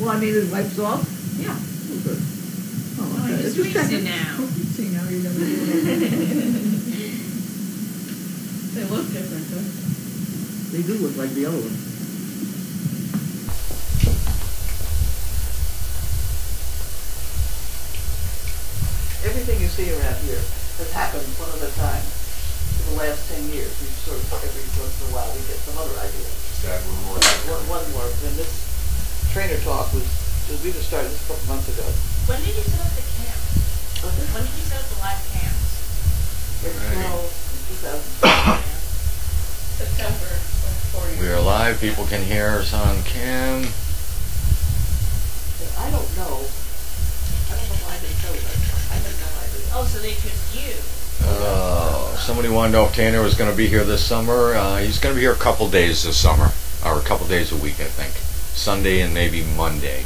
I mean, it wipes off? Yeah. Oh, good. Oh, okay. Just Just checking. now. See how you're going to do it. They look different, don't They do look like the other ones. Everything you see around here has happened one at a time for the last 10 years. We sort of, every once in a while, we get some other idea. Just add one more. One more. And this trainer talk was, we just started this a couple months ago. When did you set up the camp? When did you set up the live camps? April 2000. September. 4 years. We are live. People can hear us on cam. I don't know. I don't know why they chose that. I have no idea. Oh, so they chose you. Somebody wanted to know if Tanner was going to be here this summer. He's going to be here a couple days this summer, or a couple days a week, I think. Sunday and maybe Monday.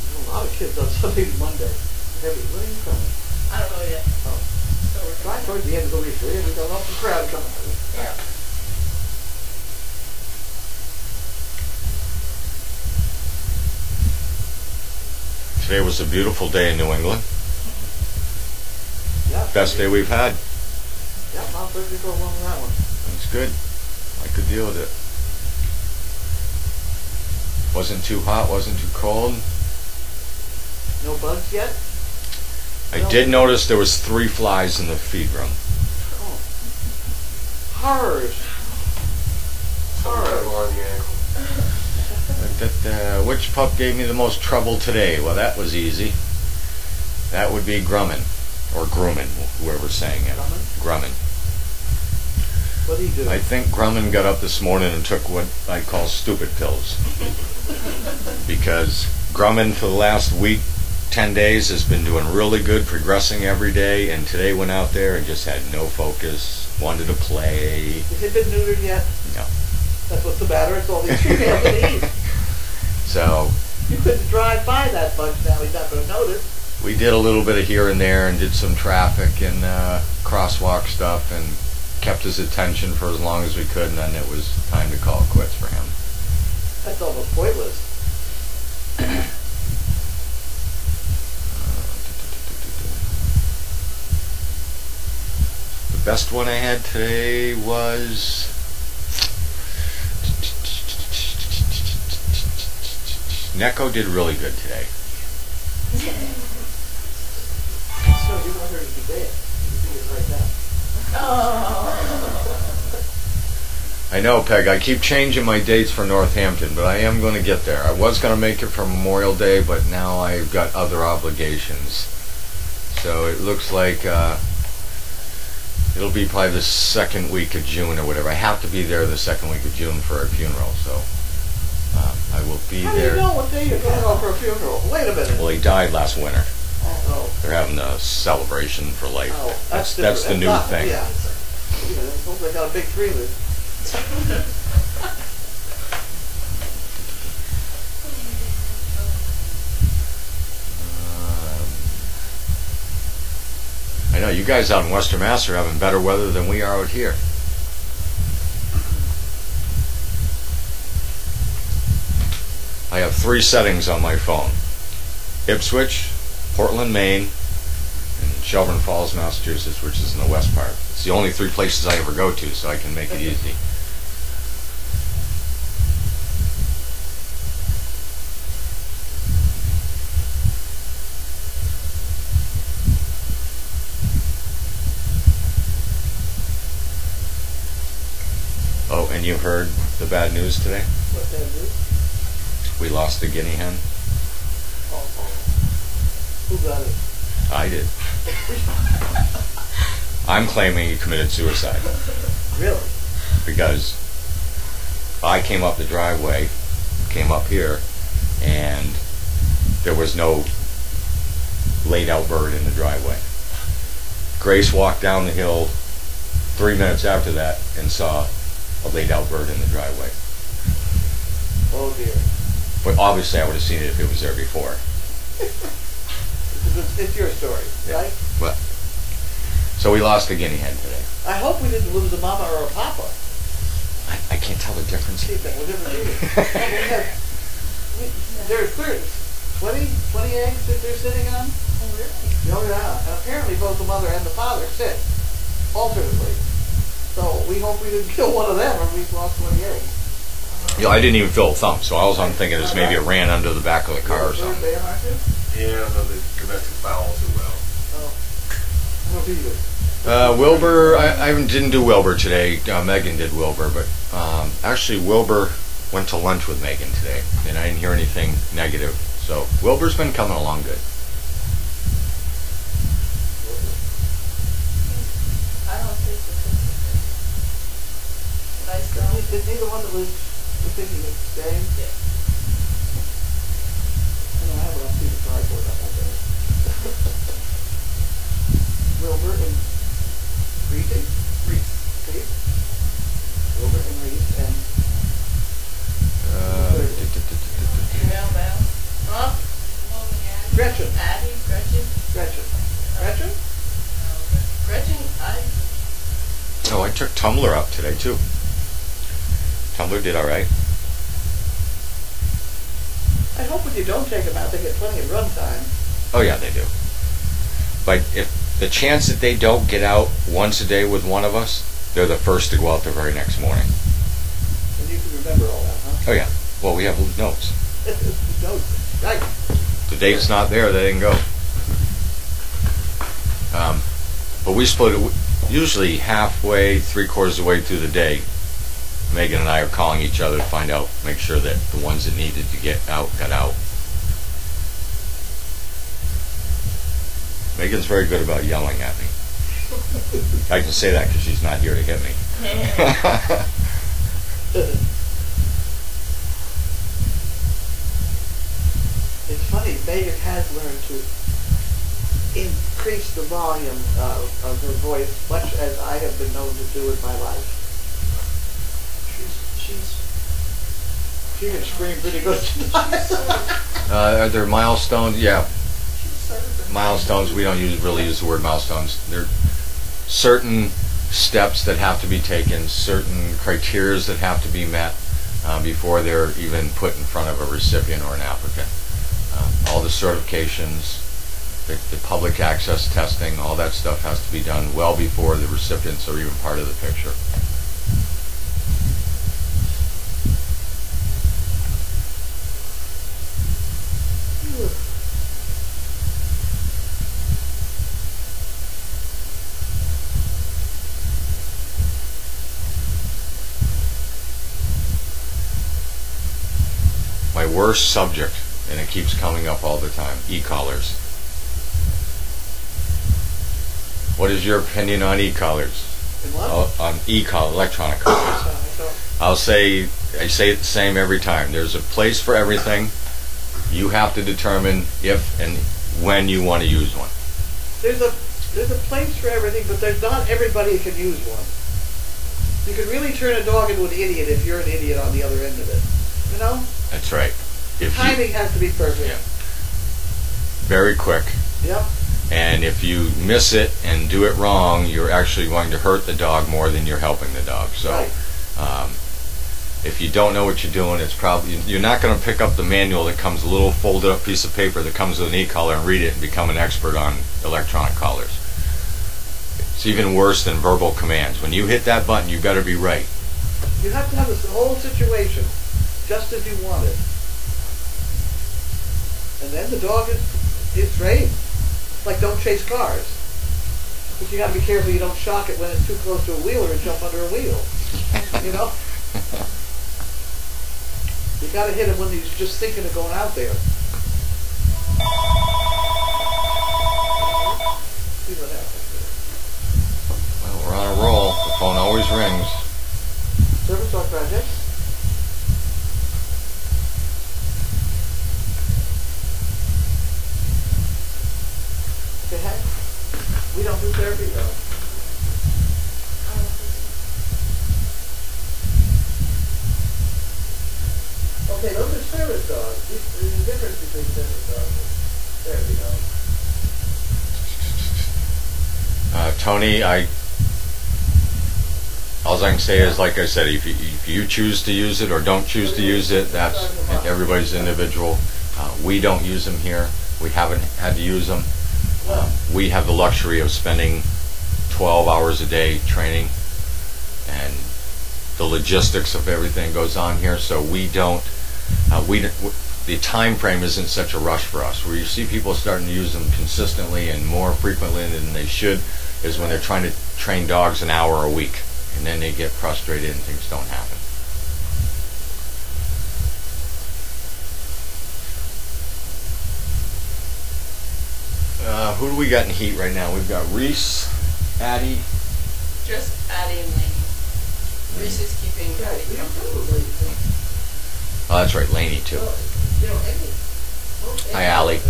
There's a lot of kids on Sunday and Monday. Debbie, where are you from? I don't know yet. Oh. So we're Right towards the end of the week, we got an awful crowd coming. Yeah. Today was a beautiful day in New England. Yeah. Best day we've had. Yeah, I'll certainly go along with that one. It's good. I could deal with it. Wasn't too hot, wasn't too cold. No bugs yet? I did notice there was 3 flies in the feed room. Oh. Horrors. Horrors. On the ankle. Which pup gave me the most trouble today? Well, that was easy. That would be Grumman. Or Grumman, whoever's saying it. Grumman. What do you do? I think Grumman got up this morning and took what I call stupid pills. Because Grumman for the last week, 10 days, has been doing really good, progressing every day, and today went out there and just had no focus, wanted to play. Has it been neutered yet? No. That's what's the matter, it's all these females that eat. So You couldn't drive by that bunch now, he's not going to notice. we did a little bit of here and there and did some traffic and crosswalk stuff and kept his attention for as long as we could, and then it was time to call it quits for him. That's almost pointless. The best one I had today was Neko did really good today. So you want her to be bad. You do it right now. I know, Peg, I keep changing my dates for Northampton, but I am going to get there. I was going to make it for Memorial Day, but now I've got other obligations. So it looks like it'll be probably the second week of June or whatever. I have to be there the second week of June for a funeral, so I will be How there. do you know what day you're going on for a funeral? Wait a minute. Well, he died last winter. Oh. They're having a celebration for life. Oh, That's the different. new Not- thing. Yeah. You know, it looks like I got a big freezer. I know, you guys out in Western Mass are having better weather than we are out here. I have 3 settings on my phone. Ipswich, Portland, Maine, and Shelburne Falls, Massachusetts, which is in the west part. It's the only 3 places I ever go to, so I can make it easy. Oh, and you heard the bad news today? What that is? We lost a guinea hen. Oh. Who got it? I did. I'm claiming he committed suicide Really? because I came up the driveway, came up here, and there was no laid out bird in the driveway. Grace walked down the hill 3 minutes after that and saw a laid out bird in the driveway. Oh dear. But obviously I would have seen it if it was there before. It's your story, Yeah. right? Well, so we lost a guinea hen today. I hope we didn't lose a mama or a papa. I can't tell the difference. See, that was different either. There's 20 eggs that they're sitting on? Oh, really? Oh, yeah. And apparently both the mother and the father sit alternately. So we hope we didn't kill one of them or we've lost 20 eggs. Yeah, I didn't even feel a thump, so all I'm thinking is maybe it ran under the back of the car or something. They aren't you? Yeah, no, the domestic fowl too well. Oh. I don't either. Wilbur, I didn't do Wilbur today. Megan did Wilbur, but actually Wilbur went to lunch with Megan today, and I didn't hear anything negative. So Wilbur's been coming along good. I don't think it's but I still. Is he the one that was thinking of staying? Yeah. I don't have it on piece of cardboard up my there. Wilbur and Reese? Reese. Wilbur and Reese and Email Val. Huh? Gretchen. Addie, Gretchen. Gretchen. Gretchen? Gretchen, Oh, I took Tumblr up today too. Tumblr did all right. I hope when you don't take them out, they get plenty of run time. Oh yeah, they do. But if the chance that they don't get out once a day with one of us, they're the first to go out the very next morning. And you can remember all that, huh? Oh yeah. Well, we have notes. Notes. Right. The date's not there, they didn't go. But we split it usually halfway, 3/4 of the way through the day. Megan and I are calling each other to find out, make sure that the ones that needed to get out got out. Megan's very good about yelling at me. I can say that because she's not here to hit me. It's funny, Megan has learned to increase the volume of her voice, much as I have been known to do in my life. She can scream pretty good tonight. Are there milestones? Yeah. Milestones, we don't really use the word milestones. There are certain steps that have to be taken, certain criteria that have to be met before they're even put in front of a recipient or an applicant. All the certifications, the public access testing, all that stuff has to be done well before the recipients are even part of the picture. My worst subject, and it keeps coming up all the time, e-collars. What is your opinion on e-collars? In what? On e-collar, electronic collars. I say it the same every time. There's a place for everything. You have to determine if and when you want to use one. There's a place for everything, but there's not everybody who can use one. You can really turn a dog into an idiot if you're an idiot on the other end of it. You know? That's right. Timing has to be perfect. Yeah. Very quick. Yep. And if you miss it and do it wrong, you're actually going to hurt the dog more than you're helping the dog. So, right. If you don't know what you're doing, it's probably you're not going to pick up the manual that comes a little folded up piece of paper that comes with an e-collar and read it and become an expert on electronic collars. It's even worse than verbal commands. When you hit that button, you better be right. You have to have this whole situation just as you want it. And then the dog is trained. Like, don't chase cars. But you got to be careful you don't shock it when it's too close to a wheeler and jump under a wheel. You know? You got to hit him when he's just thinking of going out there. See what happens there. Well, we're on a roll. The phone always rings. Service Dog Project. Say hi. We don't do therapy though. Okay, those are service dogs. There's a difference between service dogs and therapy dogs. Tony, I'll All I can say is, like I said, if you choose to use it or don't choose to use it, that's everybody's individual. We don't use them here. We haven't had to use them. We have the luxury of spending 12 hours a day training, and the logistics of everything goes on here, so we don't, the time frame isn't such a rush for us. Where you see people starting to use them consistently and more frequently than they should is when they're trying to train dogs an hour a week, and then they get frustrated and things don't happen. Who do we got in heat right now? We've got Reese, Addie. Just Addie and Laney. Reese is keeping Addie company. Oh, that's right, Laney too. Hi, Allie.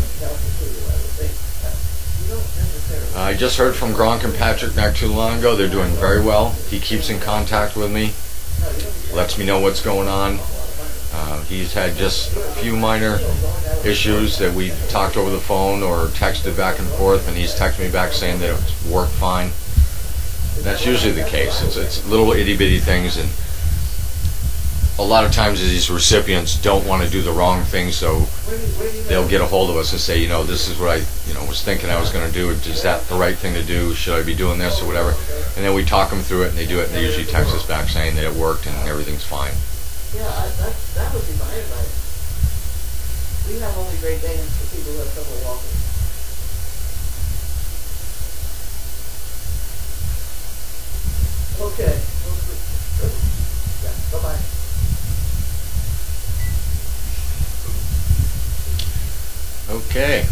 I just heard from Gronk and Patrick not too long ago. They're doing very well. He keeps in contact with me, lets me know what's going on. He's had just a few minor issues that we talked over the phone or texted back and forth, and he's texted me back saying that it's worked fine. That's usually the case. It's little itty-bitty things, and a lot of times these recipients don't want to do the wrong thing, so they'll get a hold of us and say, this is what I was thinking I was going to do. Is that the right thing to do? Should I be doing this or whatever? And then we talk them through it, and they do it, and they usually text us back saying that it worked and everything's fine. Yeah, that would be my advice. We have only Great Danes for people who have trouble walking. Okay. Yeah, bye-bye. Okay.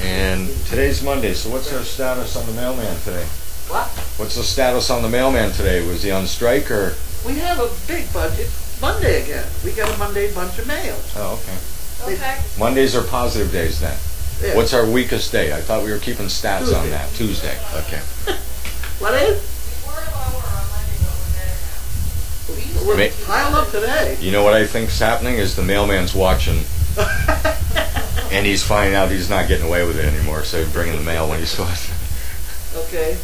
And today's Monday, so what's our status on the mailman today? What? What's the status on the mailman today? Was he on strike or? We have a big budget. Monday again. We got a Monday bunch of mail. Oh, okay. Okay. Mondays are positive days then. Yeah. What's our weakest day? I thought we were keeping stats on Tuesday. that. Tuesday. Okay. What is? We're lower on Monday, but we're better now. We're piled up today. You know what I think's happening is the mailman's watching, and he's finding out he's not getting away with it anymore, so he's bringing the mail when he's supposed to. Okay.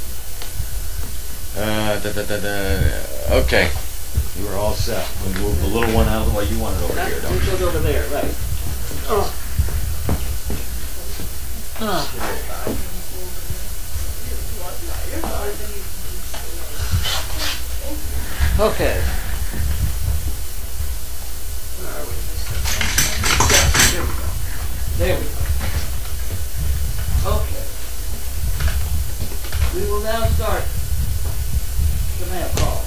Okay. You were all set. We'll move the little one out of the way. You want it over here, don't It you? goes over there, right. Oh. Okay. There we go. Okay. We will now start the mail call.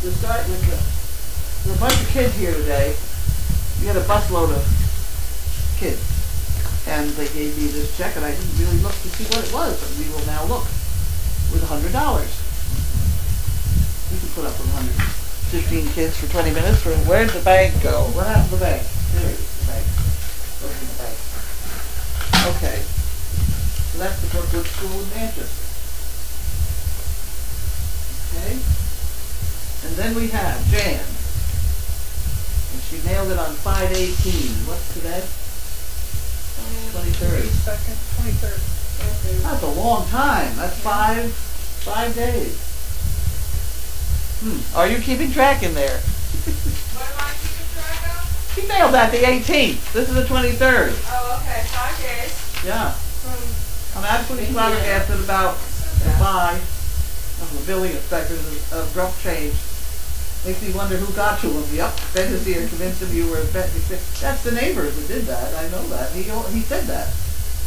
We'll start with there's a bunch of kids here today. We had a busload of kids. And they gave me this check, and I didn't really look to see what it was. And we will now look with $100. We can put up with 115 kids for 20 minutes. Where'd the bank go? What happened to the bank? There it is, the bank. Look in the bank. Okay. So that's the Brookwood School in Manchester. Okay. And then we have Jan. And she mailed it on 5/18. What's today? 23rd. 23rd. That's a long time. That's five days. Are you keeping track in there? What am I keeping track of? She mailed that the 18th. This is the 23rd. Oh, okay. 5 days. Yeah. From I'm absolutely flabbergasted about the buy of the billing inspector's abrupt change. Makes me wonder who got to him. Yep, Ben is here, convinced him you were Ben. That's the neighbors that did that. I know that. He said that.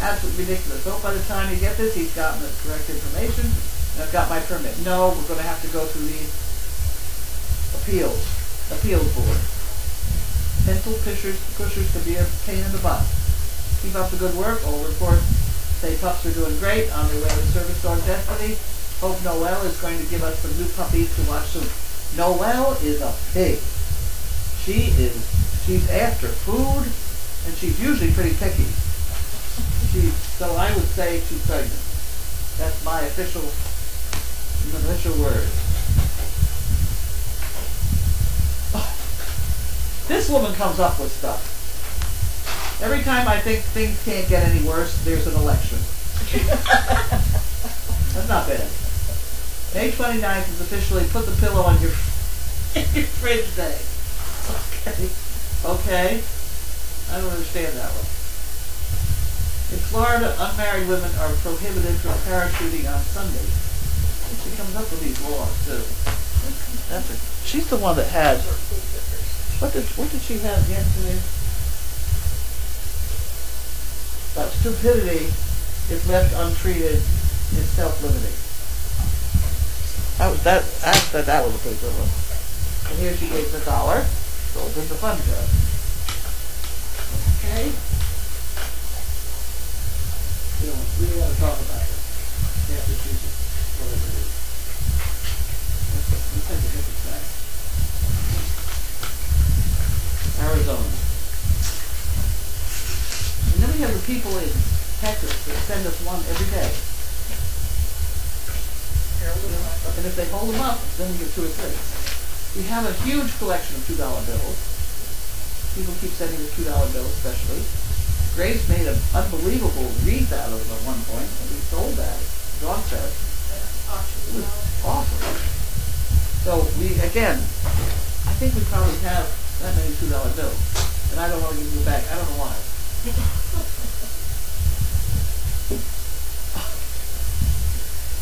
Absolutely ridiculous. So by the time you get this, he's gotten the correct information, and I've got my permit. No, we're going to have to go through the appeals board. Pencil pushers can be a pain in the butt. Keep up the good work. All reports say pups are doing great on their way to service dog destiny. Hope Noelle is going to give us some new puppies to watch soon. Noelle is a pig. She's after food, and she's usually pretty picky. So I would say she's pregnant. That's my official word. Oh, this woman comes up with stuff. Every time I think things can't get any worse, there's an election. That's not bad. May 29th is officially put the pillow on your fridge day. Okay. Okay. I don't understand that one. In Florida, unmarried women are prohibited from parachuting on Sunday. She comes up with these laws too. She's the one that had. What did she have yesterday? But stupidity, if left untreated, is self-limiting. I said that was a pretty good one. And here she gave the $1. So did the fun job. Okay. We don't really want to talk about it. Massachusetts, whatever it is. Let's take a different track. Arizona. And then we have the people in Texas that send us one every day. And if they hold them up, then we get 2 or 3. We have a huge collection of $2 bills. People keep sending us $2 bills, especially. Grace made an unbelievable wreath out of them at one point, and we sold that at Dog Fest. It was awesome. So again, I think we probably have that many $2 bills, and I don't want to give you back. I don't know why.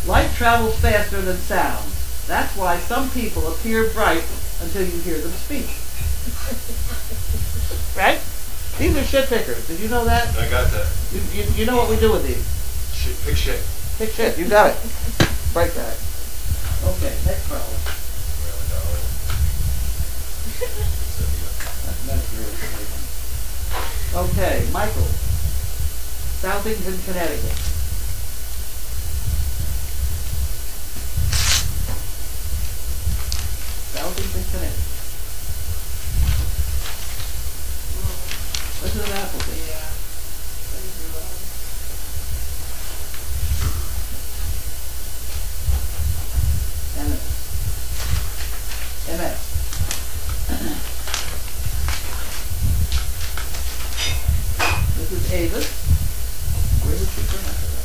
Light travels faster than sound. That's why some people appear bright until you hear them speak. Right? These are shit pickers. Did you know that? I got that. You know what we do with these? Shit, pick shit. Pick shit. You got it. Break that. Okay, next problem. Really, darling. That's really good. Okay, Michael. Southington, Connecticut. Southington, Connecticut. This is an applicant. Yeah. MS. This is Avis. Where did she turn after that?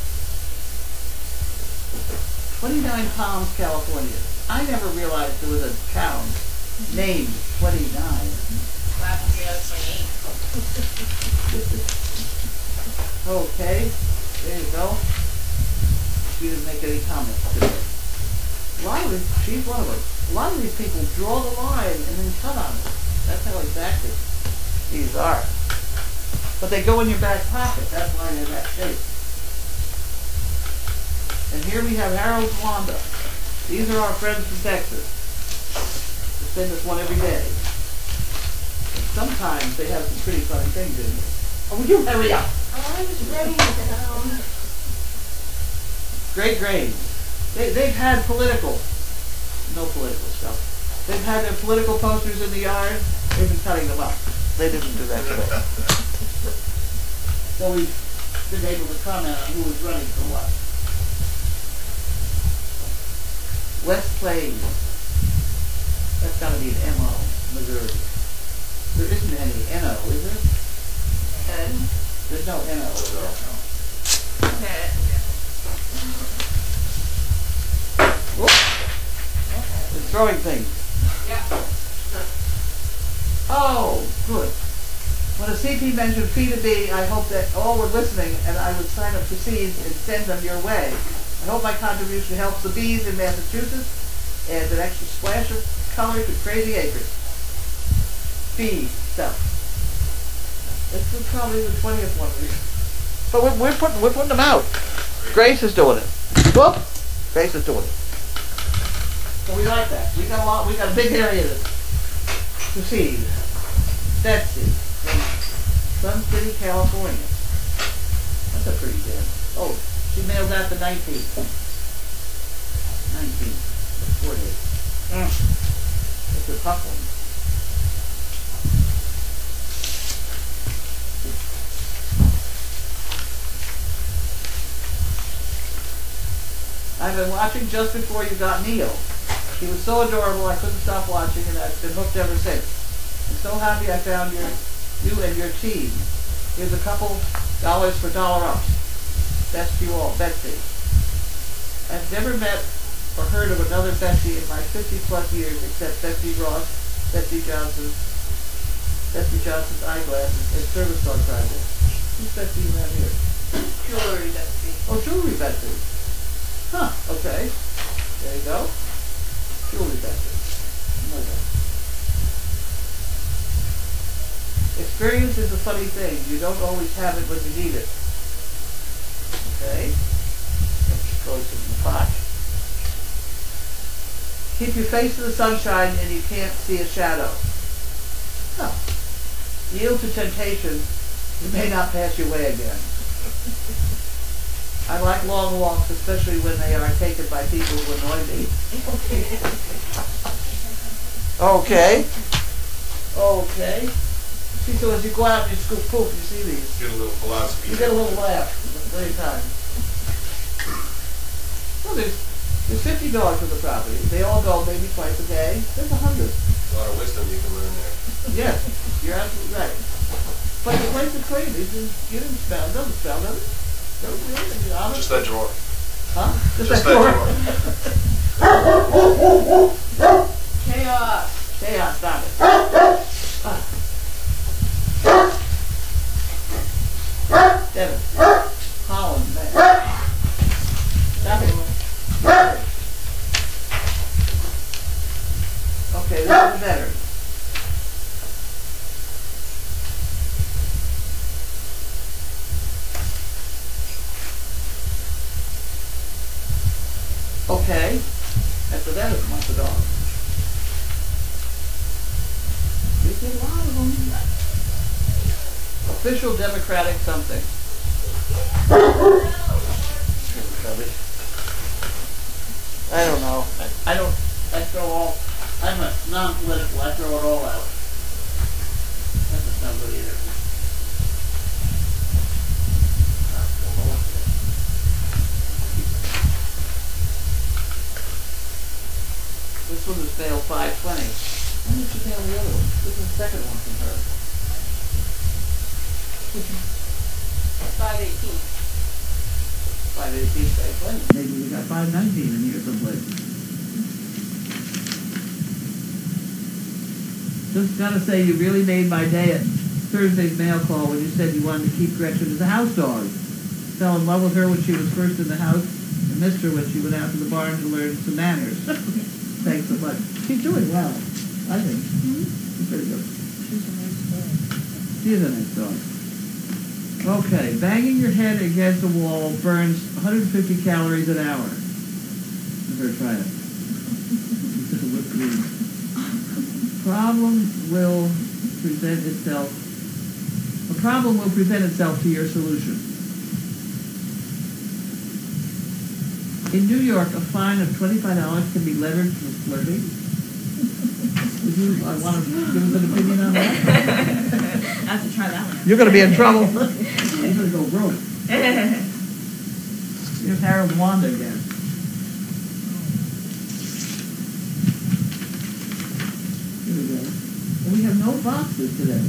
29 Palms, California. I never realized there was a town named 29. What happened to the other 28? Okay, there you go. She didn't make any comments today. She's one of them. A lot of these people draw the line and then cut on it. That's how exacting these are. But they go in your back pocket. That's why they're that shape. And here we have Harold and Wanda. These are our friends from Texas. They send us one every day. And sometimes they have some pretty funny things in there. Oh, will you hurry up? I was writing it down. Great grains. They've had no political stuff. They've had their political posters in the yard. They've been cutting them up. They didn't do that today. So we've been able to comment on who was running for what. West Plains. That's got to be an MO, Missouri. There isn't any NO, is there? There's no NO. Whoop. It's throwing things. Yeah. Oh, good. When a CP mentioned P2B, I hope that all were listening and I would sign up for seeds and send them your way. I hope my contribution helps the bees in Massachusetts, adds an extra splash of color to crazy acres. Bee stuff. This is probably the 20th one of these. But we're putting them out. Grace is doing it. Whoop! Grace is doing it. So we like that. We got a big area to seed. Betsy from Sun City, California. That's a pretty good. Oh, she mailed out the 19th. 19th. 4 days. It's a tough one. I've been watching just before you got Neil. He was so adorable I couldn't stop watching and I've been hooked ever since. I'm so happy I found you and your team. Here's a couple dollars for dollar ups. Best to you all, Betsy. I've never met or heard of another Betsy in my 50-plus years except Betsy Ross, Betsy Johnson's eyeglasses, and service dog project. Who's Betsy you have here? Jewelry Betsy. Oh, Jewelry Betsy. Huh, okay. There you go. Jewelry Betsy. Okay. Experience is a funny thing. You don't always have it when you need it. Okay. Let's go to the pot. Keep your face in the sunshine and you can't see a shadow. No. Yield to temptation. It may not pass your way again. I like long walks, especially when they are taken by people who annoy me. Okay. Okay. See, so as you go out and you scoop poop, you see these. Get a little philosophy. You get a little laugh at the same time. Well, there's 50 dogs on the property. They all go maybe twice a day. There's 100. A lot of wisdom you can learn there. Yes, you're absolutely right. But the place is crazy. You didn't smell. It doesn't smell, does it? No, really? I mean, honest? Just that drawer. Huh? Just that drawer. Chaos. Chaos, stop it. Devin. Holland, man. Stop it. Okay, this is better. Okay. After that, it's month of dog. There's a lot of them. Official Democratic something. I don't know. I throw all, I'm a non-political, I throw it all out. That doesn't sound good either. This one was mailed 5/20. When did she mail the other one? This is the second one from her. 518. 5/18, 5/20. Maybe we got 5/19 in here someplace. Just gotta say, you really made my day at Thursday's mail call when you said you wanted to keep Gretchen as a house dog. Fell in love with her when she was first in the house and missed her when she went out to the barn to learn some manners. Thanks so much. She's doing well, I think. She's pretty good. She's a nice dog. She is a nice dog. Okay, banging your head against a wall burns 150 calories an hour. I'm going to try it. Whipped cream. Problem will present itself. A problem will present itself to your solution. In New York, a fine of $25 can be leveraged for flirting. Would you want to give us an opinion on that? I have to try that one. You're going to be in trouble. You're going to go broke. Here's Harold Wanda again. Here we go. And we have no boxes today.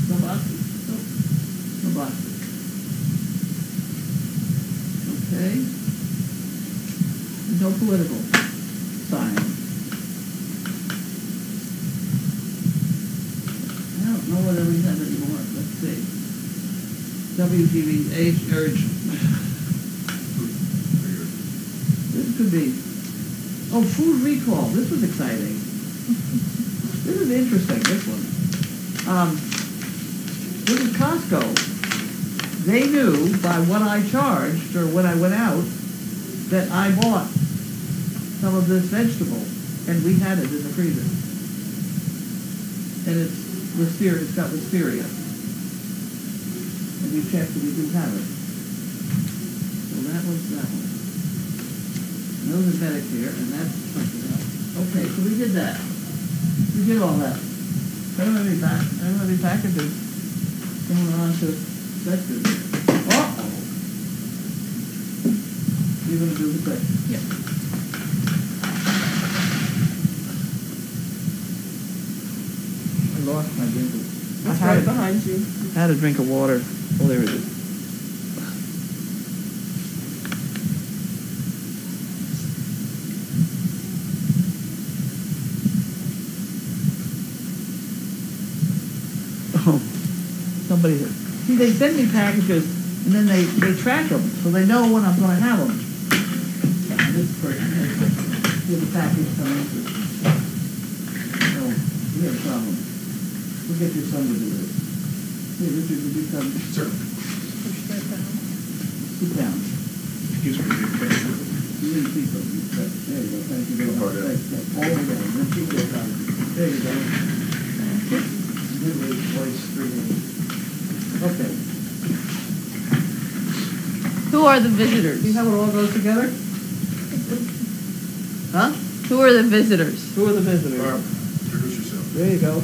No boxes? No boxes. Okay. No political sign. I don't know whether we have any more. Let's see. WGBH urge. This could be. Oh, food recall. This was exciting. This is interesting, this one. This is Costco. They knew by what I charged, or when I went out, that I bought some of this vegetable, and we had it in the freezer. And it's got listeria. And we checked and we do have it. So that was that one. And those are Medicare, and that's something else. Okay, so we did that. We did all that. I don't have any packages going on to sectors. Uh-oh. You're going to do the thing? Yep. I lost my drink. It's right behind you. I had a drink of water. Oh, there it is. Somebody, see, they send me packages, and then they track them, so they know when I'm gonna have them. This person, here's the package coming. So, we have a problem. We'll get your son to do this. Hey, Richard, would you come? Sir. Sit down. Excuse me. You didn't see something. There you go, thank you very much. Thanks. All the way, then keep that down. There you go. Midway, voice, 3 days. Okay. Who are the visitors? See how it all goes together? Huh? Who are the visitors? Who are the visitors? Barb, introduce yourself. There you go.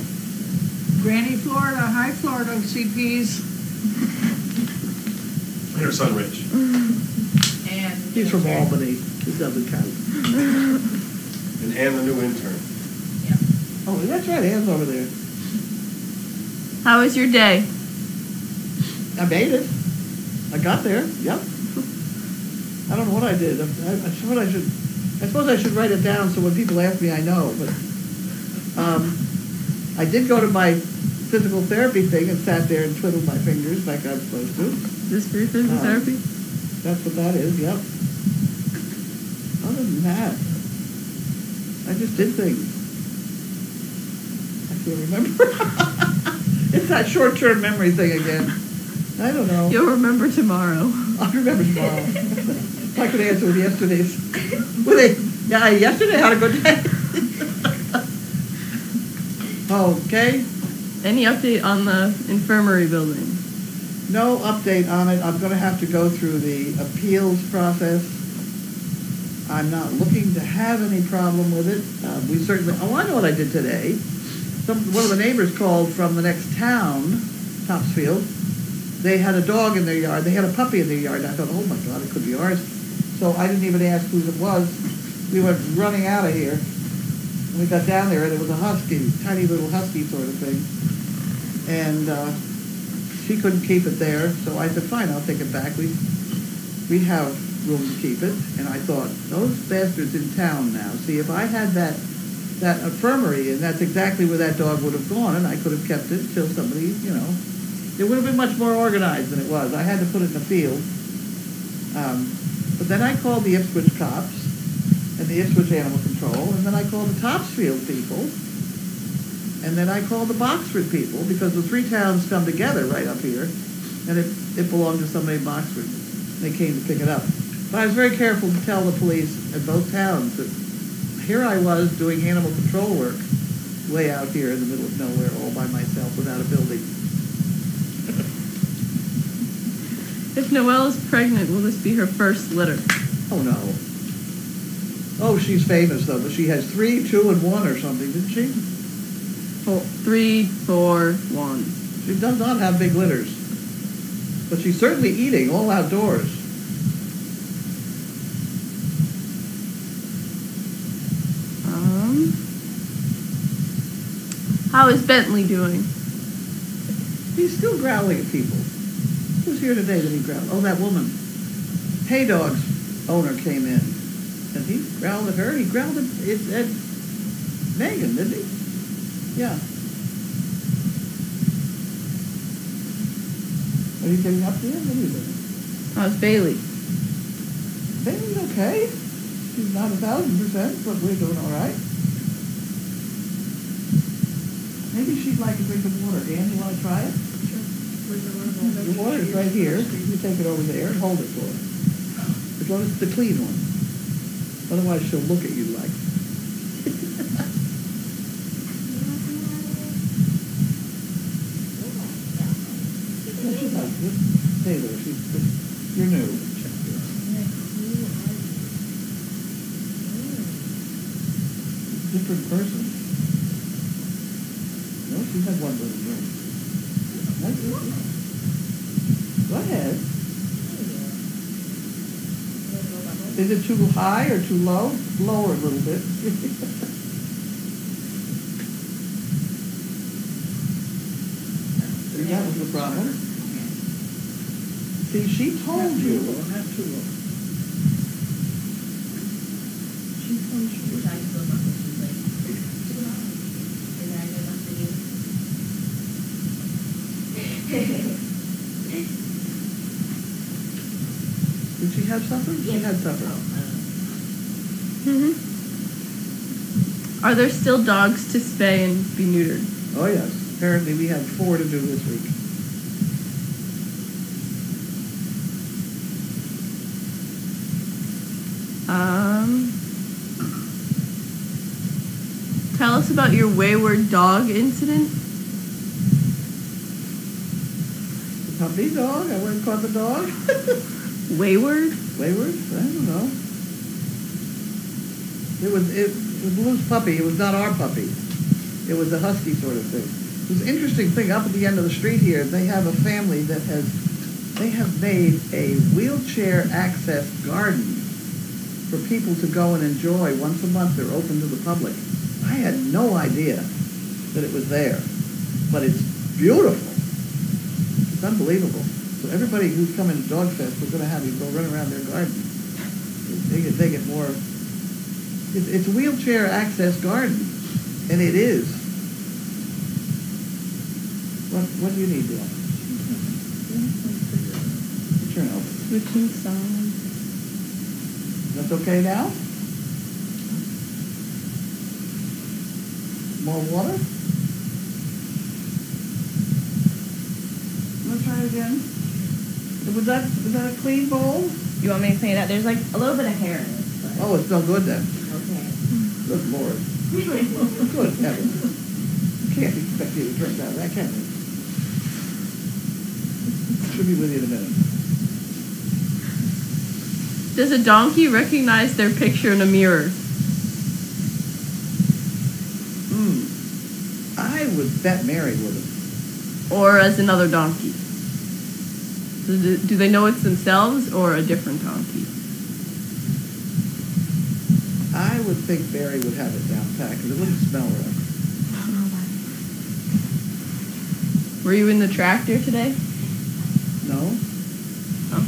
Granny Florida, hi Florida CPs. And her son, Rich. And He's from Albany. He doesn't count. And Ann, the new intern. Oh, that's right. Ann's over there. How was your day? I made it. I got there. Yep. I don't know what I did. I suppose I should write it down so when people ask me, I know. But I did go to my physical therapy thing and sat there and twiddled my fingers like I'm supposed to. Is this for your physical therapy? That's what that is. Yep. Other than that, I just did things. I can't remember. It's that short-term memory thing again. I don't know. You'll remember tomorrow. I'll remember tomorrow. If I could answer with yesterday's. Yeah, yesterday had a good day. Okay. Any update on the infirmary building? No update on it. I'm going to have to go through the appeals process. I'm not looking to have any problem with it. We certainly. Oh, I know what I did today. One of the neighbors called from the next town, Topsfield. They had a dog in their yard. They had a puppy in their yard. I thought, oh my God, it could be ours. So I didn't even ask whose it was. We went running out of here. And we got down there, and it was a husky, tiny little husky sort of thing. And she couldn't keep it there, so I said, fine, I'll take it back. We have room to keep it. And I thought, those bastards in town now. See, if I had that infirmary, and that's exactly where that dog would have gone, and I could have kept it until somebody, it would have been much more organized than it was. I had to put it in the field. But then I called the Ipswich cops and the Ipswich Animal Control, and then I called the Topsfield people, and then I called the Boxford people, because the 3 towns come together right up here, and it belonged to somebody in Boxford. They came to pick it up. But I was very careful to tell the police at both towns that here I was doing animal control work way out here in the middle of nowhere all by myself without a building. If Noelle is pregnant, will this be her first litter? Oh, no. Oh, she's famous, though, but she has 3, 2, and 1 or something, didn't she? 3, 4, 1. She does not have big litters. But she's certainly eating all outdoors. How is Bentley doing? He's still growling at people. Who's here today that he growled? Oh, that woman. Hay Dog's owner came in. And he growled at her. He growled at Megan, didn't he? Yeah. Are you getting up there? What are you doing? How's Bailey? Bailey's okay. She's not 1,000%, but we're doing all right. Maybe she'd like a drink of water. Dan, you want to try it? The water's right here. You take it over there and hold it for her. As long as it's the clean one. Otherwise, she'll look at you like. Yeah, she's not good. Taylor, you're new. Different person. No, she's had one little drink. Go ahead. Is it too high or too low? Lower a little bit. That was the problem. See, she told you. Not too low. She told you that I still not too late. And I never Did she have supper? She had supper. Mm-hmm. Are there still dogs to spay and be neutered? Oh yes. Apparently we had 4 to do this week. Tell us about your wayward dog incident. The puppy dog? I went and caught the dog? Wayward? Wayward? I don't know. It was Lou's puppy. It was not our puppy. It was a husky sort of thing. It was an interesting thing. Up at the end of the street here, they have a family that they have made a wheelchair access garden for people to go and enjoy. Once a month, they're open to the public. I had no idea that it was there, but it's beautiful. It's unbelievable. So everybody who's coming to Dog Fest, we're going to have you go run around their garden. They get more. It's a wheelchair access garden, and it is. What do you need, Bill? Turn over. Switching songs. That's okay now? More water? Let's try it again. Was that a clean bowl? You want me to clean it up? There's like a little bit of hair in it. But Oh, it's no good then. okay. Good Lord. Good heavens. Can't expect you to drink out of that, can we? Should be with you in a minute. Does a donkey recognize their picture in a mirror? I would bet Mary would have. Or as another donkey? Do they know it's themselves or a different donkey? I would think Mary would have it down pat because it wouldn't smell right. Were you in the tractor today? No? Oh.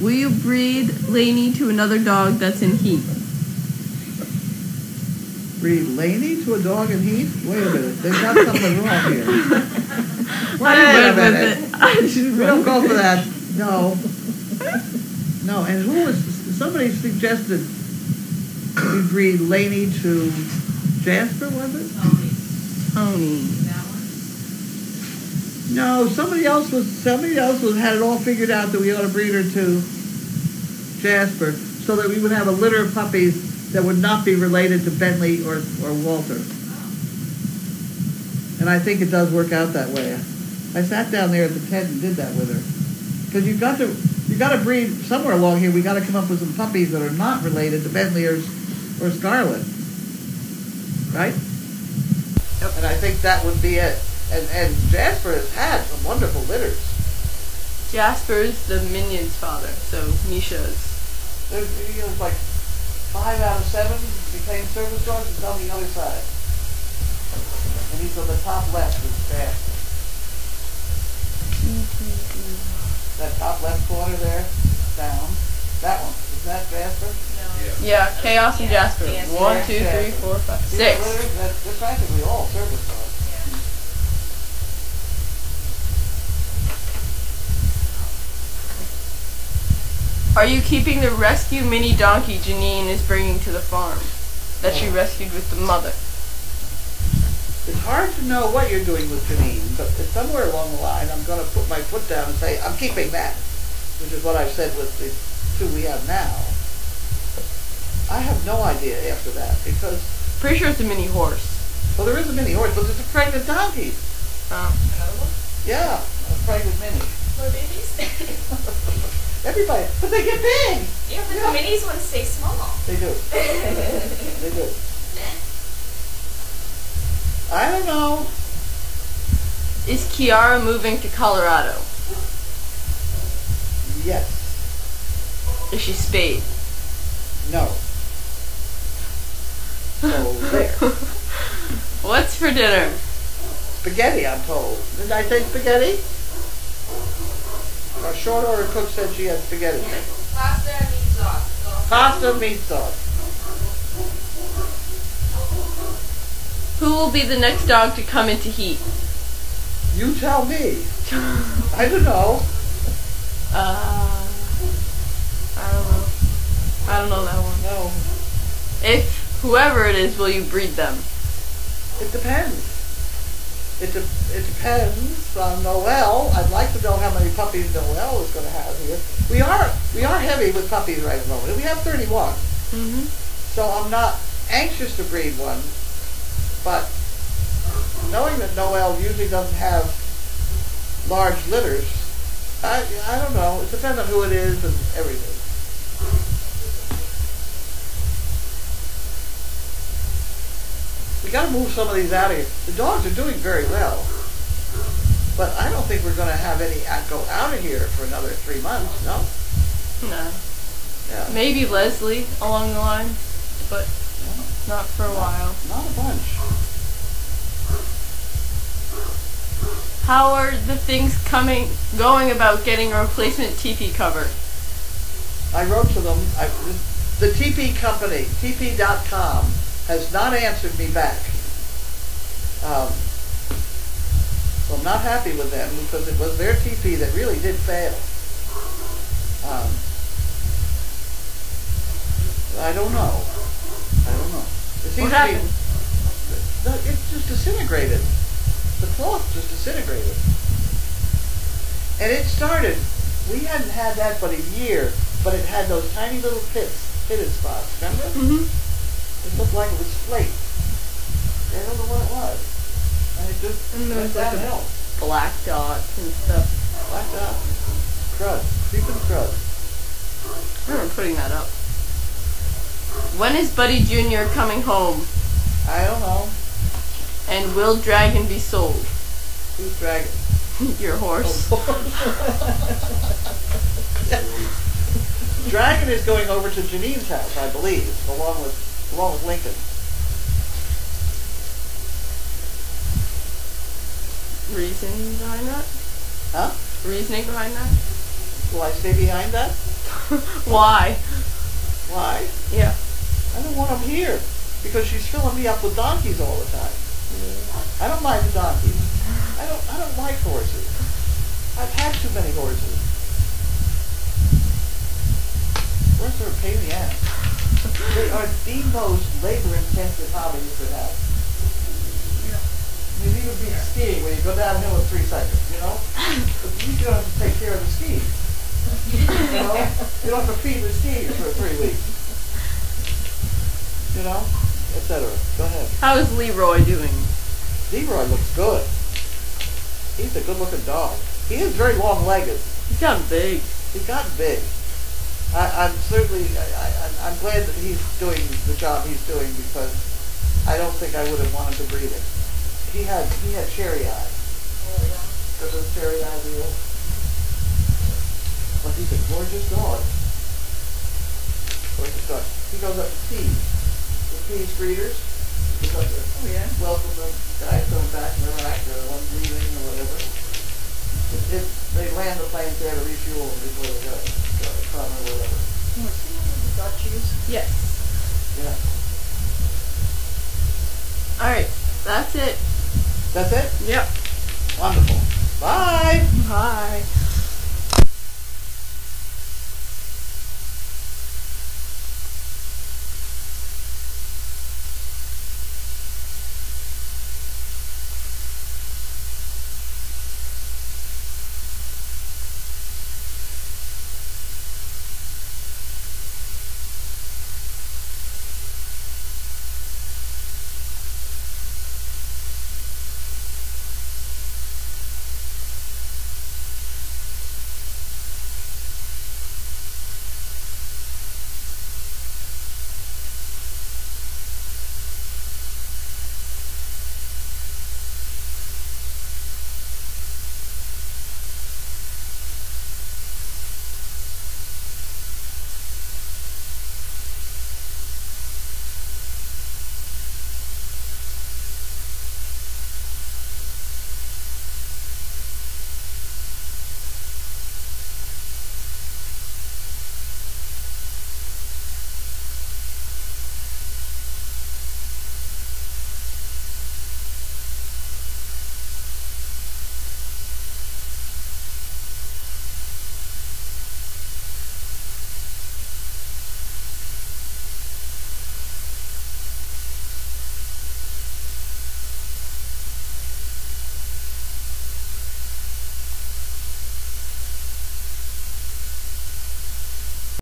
Will you breed Lainey to another dog that's in heat? Breed Laney to a dog in heat? Wait a minute. They've got something wrong here. Wait a minute. We don't go for that. No. No, and somebody suggested we breed Laney to Jasper, was it? Tony. No, somebody else had it all figured out that we ought to breed her to Jasper so that we would have a litter of puppies that would not be related to Bentley or Walter. And I think it does work out that way. I sat down there at the tent and did that with her. Because you got to breed somewhere along here. We got to come up with some puppies that are not related to Bentley or Scarlet, right? Yep. And I think that would be it. And Jasper has had some wonderful litters. Jasper's the minion's father, so Misha's. There's like 5 out of 7 became service dogs. It's on the other side. And he's on the top left is Jasper. That top left corner there, down. That one. Is that Jasper? Yeah, Chaos and Jasper. Yes. 1, 2, 3, 4, 5, 6. They're practically all service dogs. Are you keeping the rescue mini donkey Janine is bringing to the farm that she rescued with the mother? It's hard to know what you're doing with Janine, but somewhere along the line I'm going to put my foot down and say, I'm keeping that, which is what I've said with the 2 we have now. I have no idea after that, because... Pretty sure it's a mini horse. Well, there is a mini horse, but there's a pregnant donkey. Another one? Yeah, a pregnant mini. More babies? Everybody, but they get big. Yeah, but the minis ones stay small. They do. They do. I don't know. Is Kiara moving to Colorado? Yes. Is she spayed? No. So there. What's for dinner? Spaghetti, I'm told. Didn't I say spaghetti? Our short order cook said she had spaghetti. Pasta and meat sauce. Pasta, meat sauce. Who will be the next dog to come into heat? You tell me. I don't know. I don't know. I don't know that one. No. If whoever it is, will you breed them? It depends. It depends on Noel. I'd like to know how many puppies Noel is going to have here. We are heavy with puppies right at the moment. We have 31. Mm-hmm. So I'm not anxious to breed one, but knowing that Noel usually doesn't have large litters, I don't know. It depends on who it is and everything. We got to move some of these out of here. The dogs are doing very well, but I don't think we're going to have any go out of here for another 3 months. No. No. Yeah. Maybe Leslie along the line, but not for a while. Not a bunch. How are the things going about getting a replacement teepee cover? I wrote to them. The TP company, TP.com, has not answered me back. So I'm not happy with them because it was their TP that really did fail. I don't know. It seems What happened? It just disintegrated. The cloth just disintegrated. And it started, we hadn't had that but a year, but it had those tiny little pitted spots, remember? Mm-hmm. It looked like it was flake. I don't know what it was. And it just And there went was like downhill. black dots and stuff. Black dot. Crud. Creeping crud. I remember putting that up. When is Buddy Jr. coming home? I don't know. And will Dragon be sold? Who's dragging? Your horse. Dragon is going over to Janine's house, I believe, along with Lincoln. Reasoning behind that? Huh? Reasoning behind that? Will I stay behind that? Why? Why? Yeah. I don't want him here because she's filling me up with donkeys all the time. I don't mind the donkeys. I don't like horses. I've had too many horses. Horses are a pain in the ass. They are the most labor-intensive hobby you could have. You even beat skiing when you go downhill in 3 seconds, you know? But you don't have to take care of the skis. You know? You don't have to feed the skis for 3 weeks. You know? Etc. Go ahead. How is Leroy doing? Leroy looks good. He's a good-looking dog. He is very long-legged. He's gotten big. He's gotten big. I'm glad that he's doing the job he's doing because I don't think I would have wanted to breed him. He had cherry eyes. Oh, yeah. Got those cherry eye deal. But he's a gorgeous dog. Gorgeous dog. He goes up to Tees. The Tees breeders. He goes up there. Oh, yeah. Welcome the guys coming back from Iraq or one breathing or whatever. They land the planes there to refuel them before they go come or whatever. Oh, see one of the Dutchies? Yes. Yeah. Alright. That's it. That's it? Yep.